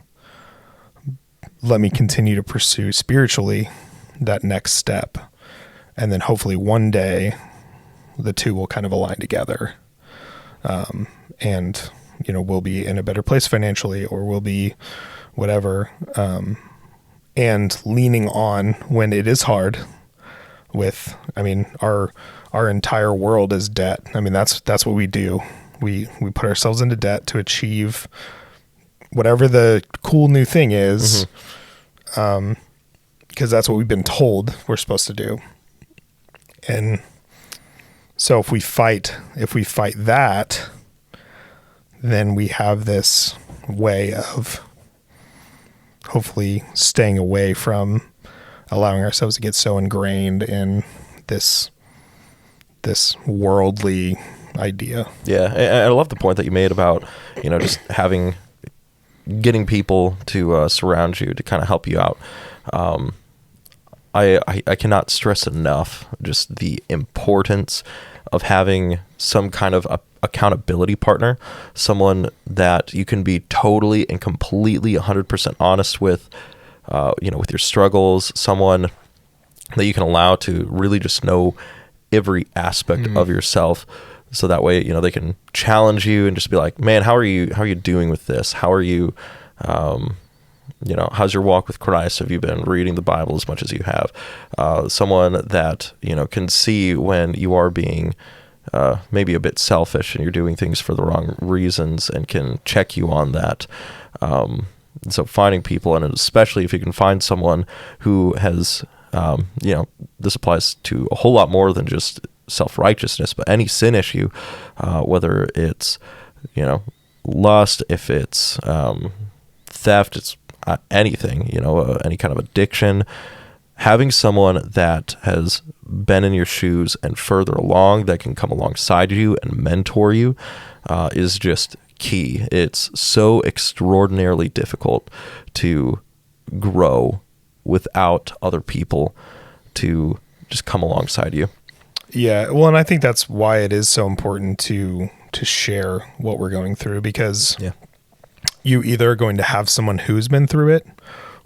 S1: Let me continue to pursue spiritually that next step. And then hopefully one day the two will kind of align together. And, we'll be in a better place financially, or we'll be whatever. And leaning on when it is hard with, our entire world is debt. That's what we do. We put ourselves into debt to achieve whatever the cool new thing is. because that's what we've been told we're supposed to do. And so if we fight that, then we have this way of hopefully staying away from allowing ourselves to get so ingrained in this worldly idea.
S2: Yeah, and I love the point that you made about, just getting people to surround you to kind of help you out. I cannot stress enough just the importance of having some kind of accountability partner, someone that you can be totally and completely 100% honest with, with your struggles, someone that you can allow to really just know every aspect of yourself. So that way, they can challenge you and just be like, man, how are you doing with this? How are you, how's your walk with Christ? Have you been reading the Bible as much as you have? Someone that, can see when you are being maybe a bit selfish and you're doing things for the wrong reasons and can check you on that. So finding people, and especially if you can find someone who has, this applies to a whole lot more than just self-righteousness, but any sin issue, whether it's, lust, if it's theft, it's anything, any kind of addiction. Having someone that has been in your shoes and further along, that can come alongside you and mentor you, is just key. It's so extraordinarily difficult to grow without other people to just come alongside you.
S1: Yeah, well, and I think that's why it is so important to share what we're going through, because you either are going to have someone who's been through it,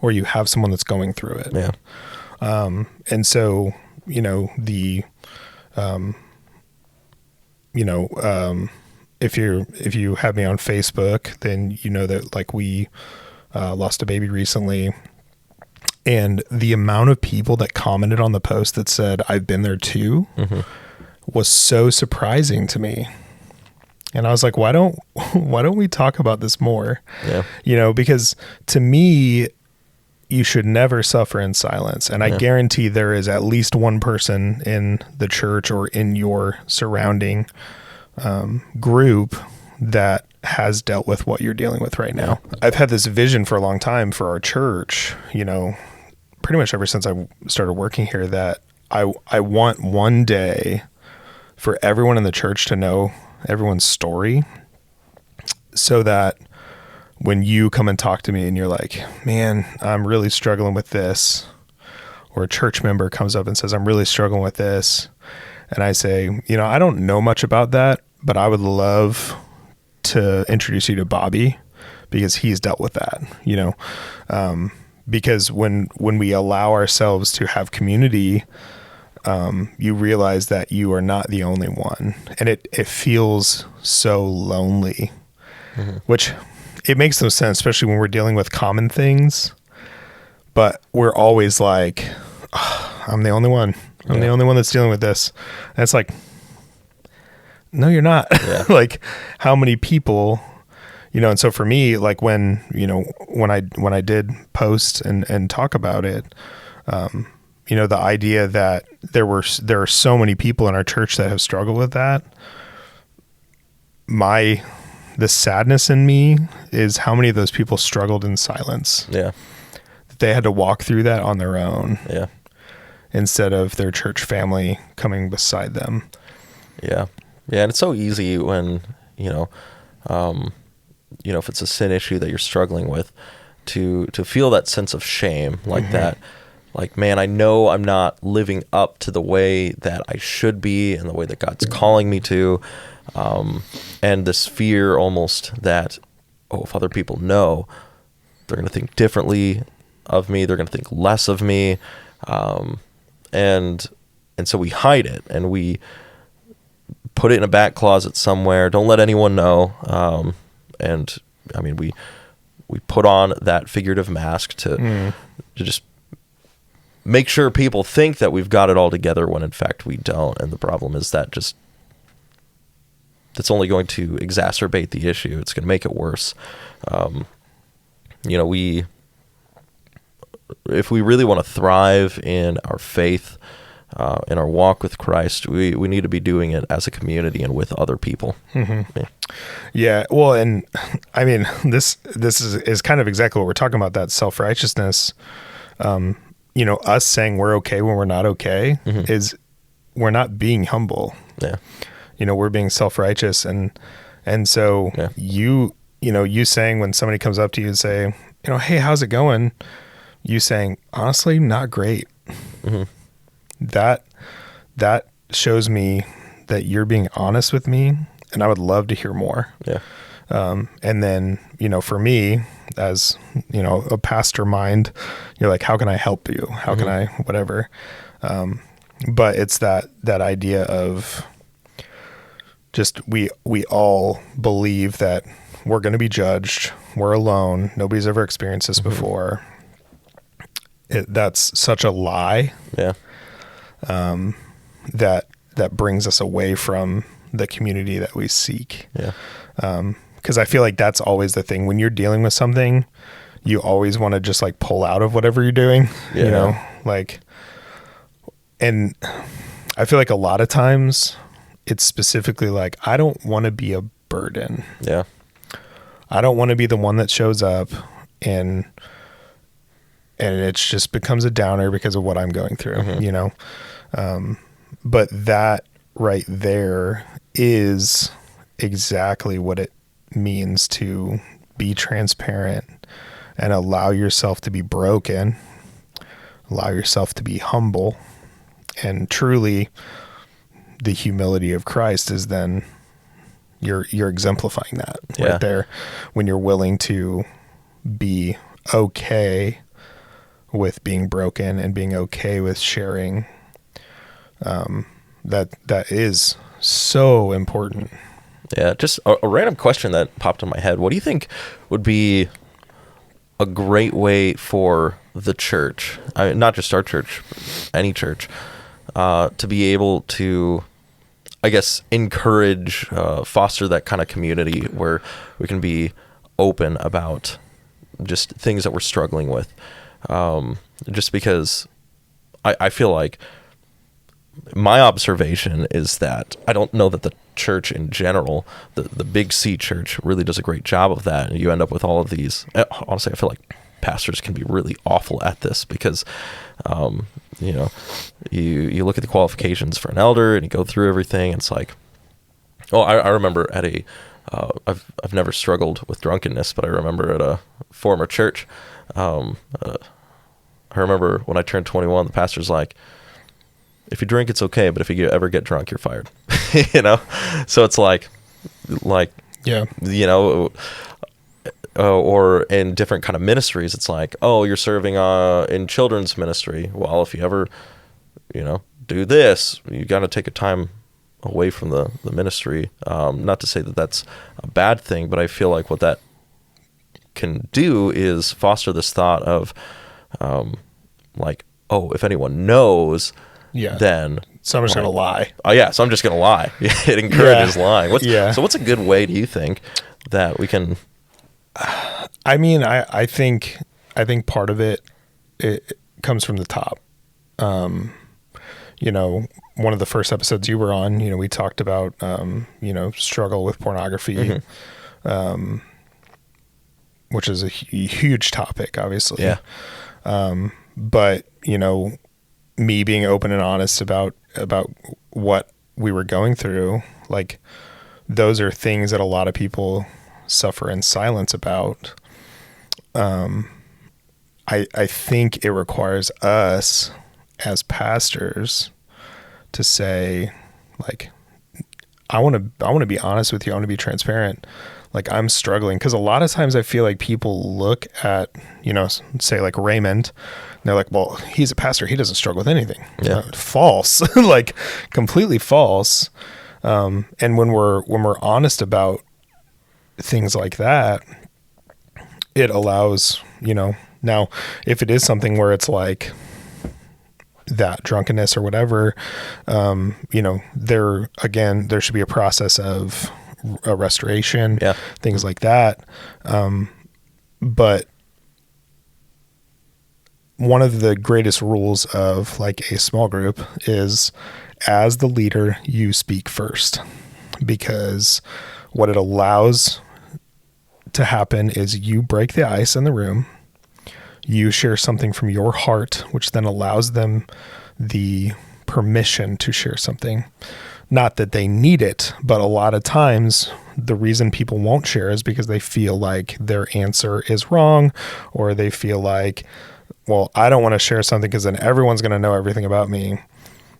S1: or you have someone that's going through it.
S2: Yeah.
S1: And so, if you have me on Facebook, then you know that like we lost a baby recently, and the amount of people that commented on the post that said, I've been there too, was so surprising to me. And I was like, why don't we talk about this more?
S2: Yeah.
S1: Because to me, you should never suffer in silence. And I guarantee there is at least one person in the church or in your surrounding group that has dealt with what you're dealing with right now. I've had this vision for a long time for our church, pretty much ever since I started working here, that I want one day for everyone in the church to know everyone's story, so that when you come and talk to me and you're like, man, I'm really struggling with this, or a church member comes up and says, I'm really struggling with this, and I say, I don't know much about that, but I would love to introduce you to Bobby because he's dealt with that, because when we allow ourselves to have community, you realize that you are not the only one, and it feels so lonely, which it makes no sense, especially when we're dealing with common things, but we're always like, oh, I'm the only one. I'm the only one that's dealing with this. And it's like, no, you're not. Like, how many people, and so for me, like when I did post and talk about it, the idea that there are so many people in our church that have struggled with that, the sadness in me is how many of those people struggled in silence.
S2: Yeah.
S1: They had to walk through that on their own.
S2: Yeah.
S1: Instead of their church family coming beside them.
S2: Yeah. Yeah. And it's so easy when, if it's a sin issue that you're struggling with, to feel that sense of shame like that. Like, man, I know I'm not living up to the way that I should be and the way that God's calling me to. And this fear almost that, if other people know, they're going to think differently of me. They're going to think less of me. And so we hide it and we put it in a back closet somewhere. Don't let anyone know. And I mean, we put on that figurative mask to just make sure people think that we've got it all together when in fact we don't. And the problem is that that's only going to exacerbate the issue. It's going to make it worse. if we really want to thrive in our faith, in our walk with Christ, we need to be doing it as a community and with other people.
S1: Mm-hmm. Yeah. Well, and I mean, this is kind of exactly what we're talking about, that self-righteousness. Us saying we're okay when we're not okay is, we're not being humble.
S2: Yeah.
S1: We're being self-righteous. And so you saying, when somebody comes up to you and say, hey, how's it going? You saying, honestly, not great.
S2: Mm-hmm.
S1: That shows me that you're being honest with me, and I would love to hear more.
S2: Yeah.
S1: And then, for me, as, a pastor mind, you're like, how can I help you? How can I, whatever. But it's that idea of just, we all believe that we're going to be judged. We're alone. Nobody's ever experienced this before. That's such a lie.
S2: Yeah.
S1: That brings us away from the community that we seek.
S2: Yeah.
S1: Because I feel like that's always the thing. When you're dealing with something, you always want to just like pull out of whatever you're doing, and I feel like a lot of times it's specifically like, I don't want to be a burden.
S2: Yeah.
S1: I don't want to be the one that shows up and it just becomes a downer because of what I'm going through, but that right there is exactly what it means to be transparent and allow yourself to be broken, allow yourself to be humble, and truly the humility of Christ is then you're exemplifying that right there, when you're willing to be okay with being broken and being okay with sharing. That is so important.
S2: Yeah. Just a random question that popped in my head. What do you think would be a great way for the church, not just our church, any church, to be able to, I guess, encourage, foster that kind of community where we can be open about just things that we're struggling with? Just because I feel like my observation is that I don't know that the church in general, the Big C church, really does a great job of that. And you end up with all of these. Honestly, I feel like pastors can be really awful at this because, you look at the qualifications for an elder and you go through everything. And it's like, I remember at I've never struggled with drunkenness, but I remember at a former church, I remember when I turned 21, the pastor's like, if you drink, it's okay, but if you ever get drunk, you're fired. So it's like,
S1: yeah,
S2: or in different kind of ministries, it's like, oh, you're serving in children's ministry. Well, if you ever, do this, you got to take a time away from the ministry. Not to say that that's a bad thing, but I feel like what that can do is foster this thought of, if anyone knows, then
S1: so I'm just gonna lie.
S2: Oh yeah, so I'm just gonna lie. It encourages lying. So what's a good way, do you think, that we can?
S1: I mean, I think part of it comes from the top. One of the first episodes you were on, we talked about struggle with pornography, which is a huge topic, obviously.
S2: Yeah.
S1: But me being open and honest about what we were going through, like, those are things that a lot of people suffer in silence about. I think it requires us as pastors to say, like, I want to be honest with you. I want to be transparent. Like, I'm struggling, because a lot of times I feel like people look at, say like Raymond, and they're like, well, he's a pastor, he doesn't struggle with anything.
S2: Yeah.
S1: False. Like, completely false. And when we're honest about things like that, it allows, now if it is something where it's like that drunkenness or whatever, there should be a process of a restoration, things like that. But one of the greatest rules of like a small group is, as the leader, you speak first, because what it allows to happen is you break the ice in the room, you share something from your heart, which then allows them the permission to share something. Not that they need it, but a lot of times the reason people won't share is because they feel like their answer is wrong, or they feel like, well, I don't want to share something because then everyone's going to know everything about me.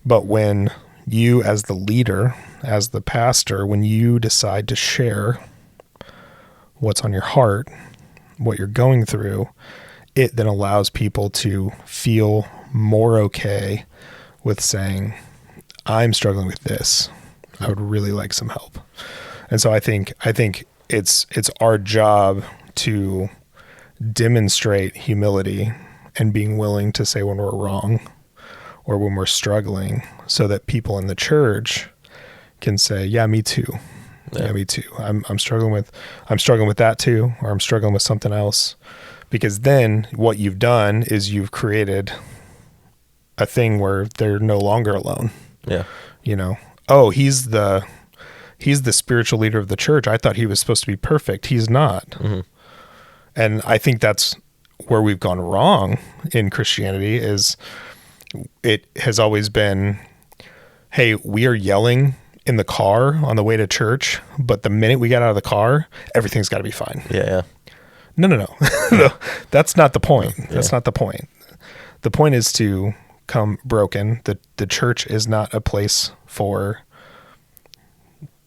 S1: But when you, as the leader, as the pastor, when you decide to share what's on your heart, what you're going through, it then allows people to feel more okay with saying, I'm struggling with this. I would really like some help. And so I think it's our job to demonstrate humility and being willing to say when we're wrong or when we're struggling, so that people in the church can say, yeah, me too. Yeah, me too. I'm struggling with that too, or I'm struggling with something else. Because then what you've done is you've created a thing where they're no longer alone.
S2: Yeah.
S1: You know, oh, he's the spiritual leader of the church. I thought he was supposed to be perfect. He's not. Mm-hmm. And I think that's where we've gone wrong in Christianity. Is it has always been, hey, we are yelling in the car on the way to church, but the minute we get out of the car, everything's got to be fine.
S2: Yeah.
S1: No. No, that's not the point. That's not the point. The point is to come broken. The church is not a place for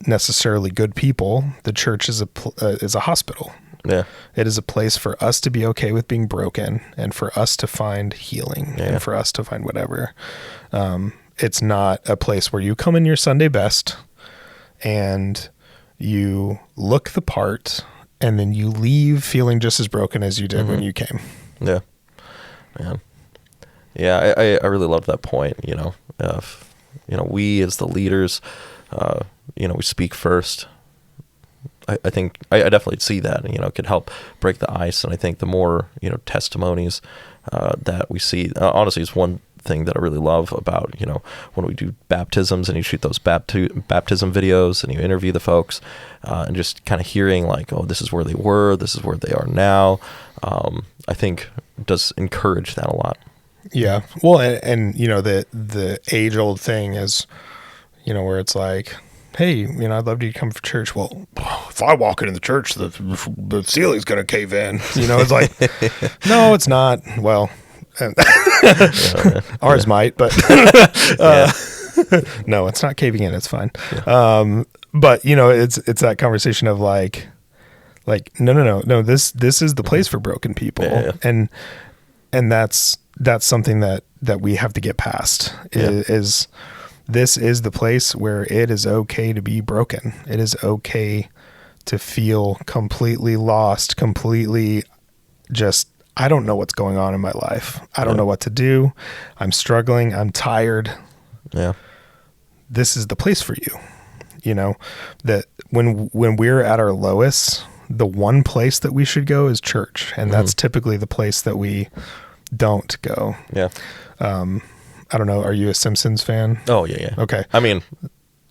S1: necessarily good people. The church is a hospital.
S2: Yeah.
S1: It is a place for us to be okay with being broken, and for us to find healing, and for us to find whatever. It's not a place where you come in your Sunday best and you look the part and then you leave feeling just as broken as you did when you came.
S2: Yeah. Man. Yeah. I really love that point. We as the leaders, we speak first. I think I definitely see that, it could help break the ice. And I think the more, testimonies, that we see, honestly, it's one thing that I really love about, when we do baptisms and you shoot those baptism videos and you interview the folks, and just kind of hearing like, oh, this is where they were, this is where they are now. I think does encourage that a lot.
S1: Yeah. Well, and the age old thing is, where it's like, hey, I'd love to come for church. Well, if I walk into the church, the ceiling's going to cave in. It's like, no, it's not. Well, ours might, but no, it's not caving in. It's fine. Yeah. But it's that conversation of like, no, this is the place for broken people. Yeah. And that's something that we have to get past. Is this is the place where it is okay to be broken. It is okay to feel completely lost, completely just, I don't know what's going on in my life. I don't know what to do. I'm struggling. I'm tired.
S2: Yeah.
S1: This is the place for you. That when we're at our lowest, the one place that we should go is church. And that's typically the place that we don't go.
S2: Yeah.
S1: I don't know. Are you a Simpsons fan?
S2: Oh, yeah.
S1: Okay.
S2: I mean,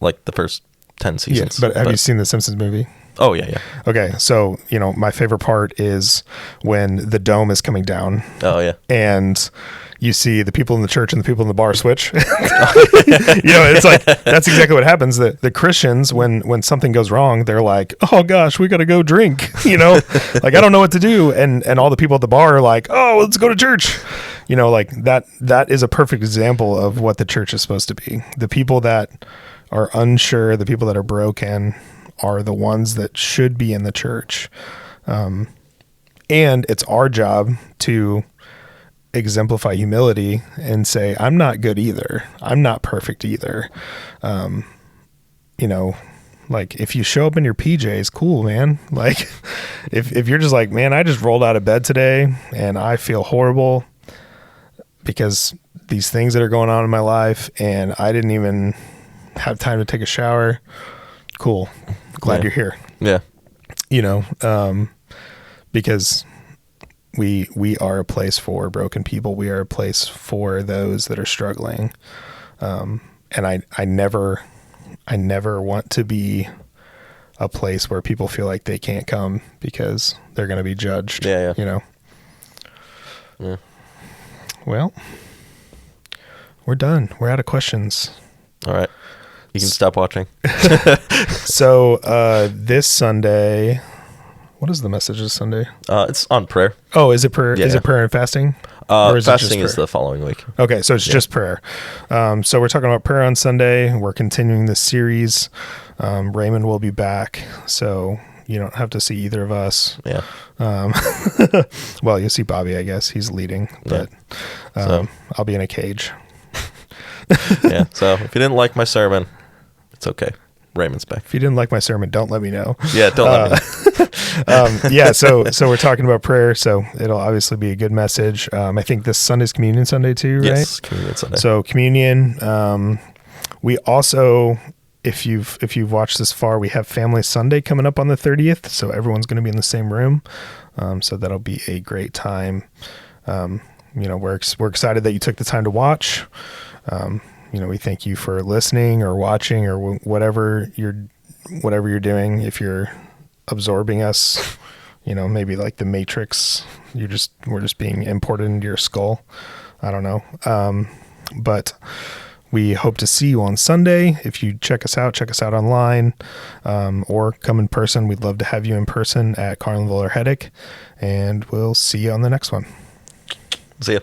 S2: like the first 10 seasons.
S1: Yeah, but have you seen the Simpsons movie?
S2: Oh, yeah.
S1: Okay. So, my favorite part is when the dome is coming down.
S2: Oh, yeah.
S1: And you see the people in the church and the people in the bar switch. It's like, that's exactly what happens. The Christians, when something goes wrong, they're like, oh gosh, we got to go drink, like, I don't know what to do. And all the people at the bar are like, oh, let's go to church. Like that is a perfect example of what the church is supposed to be. The people that are unsure, the people that are broken are the ones that should be in the church. And it's our job to exemplify humility and say, I'm not good either. I'm not perfect either. Like if you show up in your PJs, cool, man. Like if you're just like, man, I just rolled out of bed today and I feel horrible because these things that are going on in my life and I didn't even have time to take a shower. Cool. Glad you're here.
S2: Yeah.
S1: Because we are a place for broken people. We are a place for those that are struggling. And I never want to be a place where people feel like they can't come because they're going to be judged.
S2: Yeah.
S1: You know?
S2: Yeah.
S1: Well, we're done. We're out of questions.
S2: All right. You can stop watching.
S1: So, this Sunday, what is the message this Sunday?
S2: It's on prayer.
S1: Oh, is it prayer?
S2: Yeah.
S1: Is it prayer and fasting? Or is it just
S2: Fasting is
S1: prayer?
S2: the following week.
S1: Okay, so it's just prayer. So we're talking about prayer on Sunday. We're continuing this series. Raymond will be back, so you don't have to see either of us.
S2: Yeah.
S1: Well, you'll see Bobby, I guess. He's leading, but I'll be in a cage.
S2: Yeah. So if you didn't like my sermon, it's okay. Raymond's back.
S1: If you didn't like my sermon, don't let me know.
S2: Yeah, don't let me know.
S1: Yeah, so we're talking about prayer, so it'll obviously be a good message. I think this Sunday's Communion Sunday too, right?
S2: Yes, Communion Sunday.
S1: So communion. We also, if you've watched this far, we have Family Sunday coming up on the 30th, so everyone's going to be in the same room. So that'll be a great time. We're excited that you took the time to watch. We thank you for listening or watching or whatever you're doing. If you're absorbing us, maybe like the Matrix, we're just being imported into your skull. I don't know. But we hope to see you on Sunday. If you check us out online, or come in person. We'd love to have you in person at Carlinville or Heddick, and we'll see you on the next one.
S2: See ya.